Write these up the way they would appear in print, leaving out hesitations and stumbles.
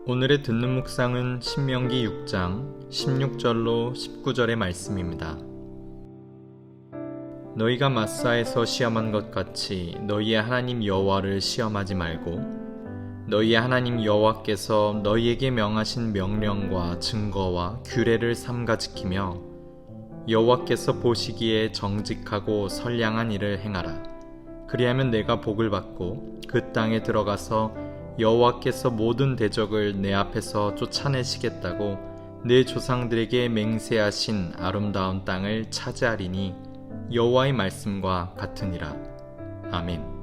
오늘의 듣는 묵상은 신명기 6장 16절로 19절의 말씀입니다. 너희가 마사에서 시험한 것 같이 너희의 하나님 여호와를 시험하지 말고 너희의 하나님 여호와께서 너희에게 명하신 명령과 증거와 규례를 삼가 지키며 여호와께서 보시기에 정직하고 선량한 일을 행하라. 그리하면 내가 복을 받고 그 땅에 들어가서 여호와께서 모든 대적을 내 앞에서 쫓아내시겠다고 내 조상들에게 맹세하신 아름다운 땅을 차지하리니 여호와의 말씀과 같으니라. 아멘.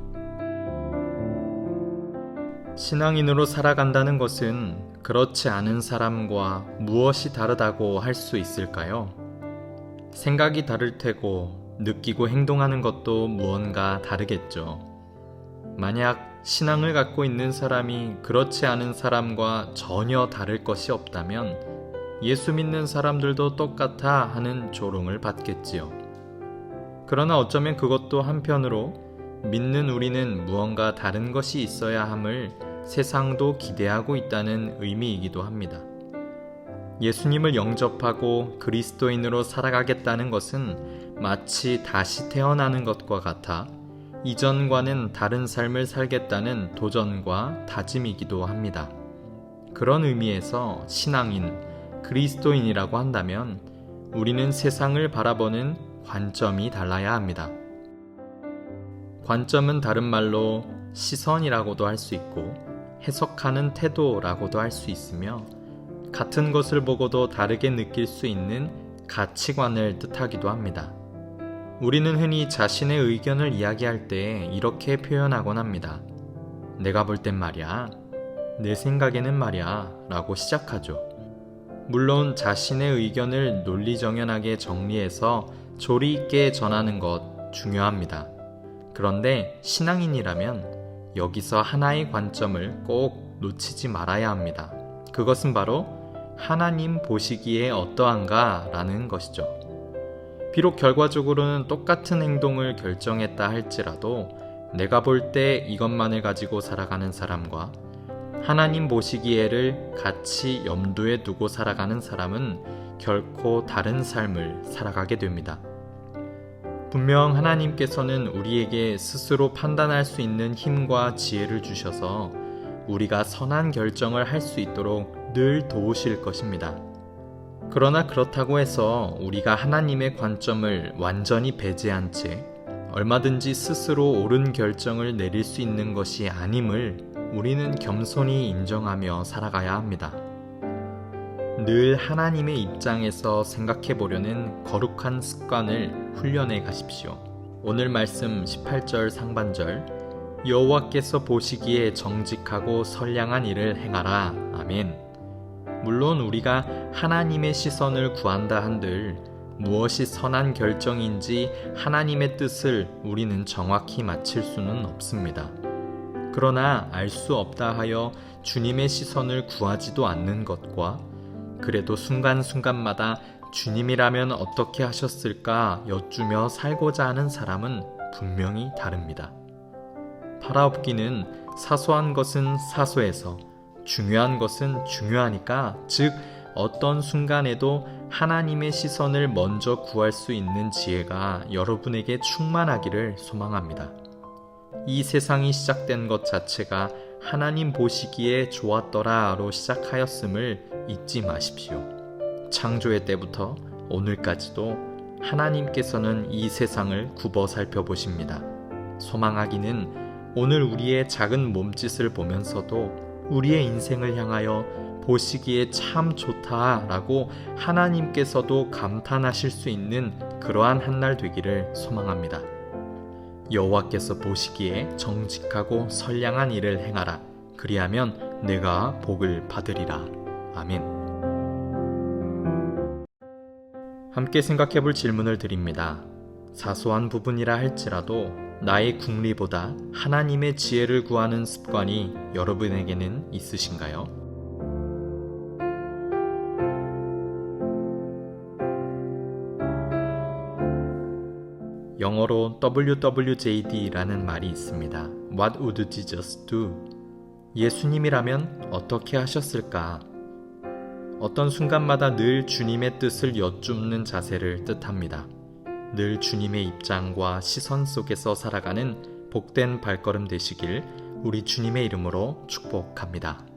신앙인으로 살아간다는 것은 그렇지 않은 사람과 무엇이 다르다고 할 수 있을까요? 생각이 다를 테고 느끼고 행동하는 것도 무언가 다르겠죠. 만약 신앙을 갖고 있는 사람이 그렇지 않은 사람과 전혀 다를 것이 없다면 예수 믿는 사람들도 똑같아 하는 조롱을 받겠지요. 그러나 어쩌면 그것도 한편으로 믿는 우리는 무언가 다른 것이 있어야 함을 세상도 기대하고 있다는 의미이기도 합니다. 예수님을 영접하고 그리스도인으로 살아가겠다는 것은 마치 다시 태어나는 것과 같아 이전과는 다른 삶을 살겠다는 도전과 다짐이기도 합니다. 그런 의미에서 신앙인, 그리스도인이라고 한다면 우리는 세상을 바라보는 관점이 달라야 합니다. 관점은 다른 말로 시선이라고도 할 수 있고 해석하는 태도라고도 할 수 있으며 같은 것을 보고도 다르게 느낄 수 있는 가치관을 뜻하기도 합니다. 우리는 흔히 자신의 의견을 이야기할 때 이렇게 표현하곤 합니다. 내가 볼 땐 말이야, 내 생각에는 말이야 라고 시작하죠. 물론 자신의 의견을 논리정연하게 정리해서 조리 있게 전하는 것 중요합니다. 그런데 신앙인이라면 여기서 하나의 관점을 꼭 놓치지 말아야 합니다. 그것은 바로 하나님 보시기에 어떠한가 라는 것이죠. 비록 결과적으로는 똑같은 행동을 결정했다 할지라도 내가 볼 때 이것만을 가지고 살아가는 사람과 하나님 보시기에를 같이 염두에 두고 살아가는 사람은 결코 다른 삶을 살아가게 됩니다. 분명 하나님께서는 우리에게 스스로 판단할 수 있는 힘과 지혜를 주셔서 우리가 선한 결정을 할 수 있도록 늘 도우실 것입니다. 그러나 그렇다고 해서 우리가 하나님의 관점을 완전히 배제한 채 얼마든지 스스로 옳은 결정을 내릴 수 있는 것이 아님을 우리는 겸손히 인정하며 살아가야 합니다. 늘 하나님의 입장에서 생각해 보려는 거룩한 습관을 훈련해 가십시오. 오늘 말씀 18절 상반절 여호와께서 보시기에 정직하고 선량한 일을 행하라. 아멘. 물론 우리가 하나님의 시선을 구한다 한들 무엇이 선한 결정인지 하나님의 뜻을 우리는 정확히 맞힐 수는 없습니다. 그러나 알 수 없다 하여 주님의 시선을 구하지도 않는 것과 그래도 순간순간마다 주님이라면 어떻게 하셨을까 여쭈며 살고자 하는 사람은 분명히 다릅니다. 팔아엎기는 사소한 것은 사소해서 중요한 것은 중요하니까, 즉 어떤 순간에도 하나님의 시선을 먼저 구할 수 있는 지혜가 여러분에게 충만하기를 소망합니다. 이 세상이 시작된 것 자체가 하나님 보시기에 좋았더라로 시작하였음을 잊지 마십시오. 창조의 때부터 오늘까지도 하나님께서는 이 세상을 굽어 살펴보십니다. 소망하기는 오늘 우리의 작은 몸짓을 보면서도 우리의 인생을 향하여 보시기에 참 좋다라고 하나님께서도 감탄하실 수 있는 그러한 한날 되기를 소망합니다. 여호와께서 보시기에 정직하고 선량한 일을 행하라. 그리하면 내가 복을 받으리라. 아멘. 함께 생각해 볼 질문을 드립니다. 사소한 부분이라 할지라도 나의 궁리보다 하나님의 지혜를 구하는 습관이 여러분에게는 있으신가요? 영어로 WWJD라는 말이 있습니다. What would Jesus do? 예수님이라면 어떻게 하셨을까? 어떤 순간마다 늘 주님의 뜻을 여쭙는 자세를 뜻합니다. 늘 주님의 입장과 시선 속에서 살아가는 복된 발걸음 되시길 우리 주님의 이름으로 축복합니다.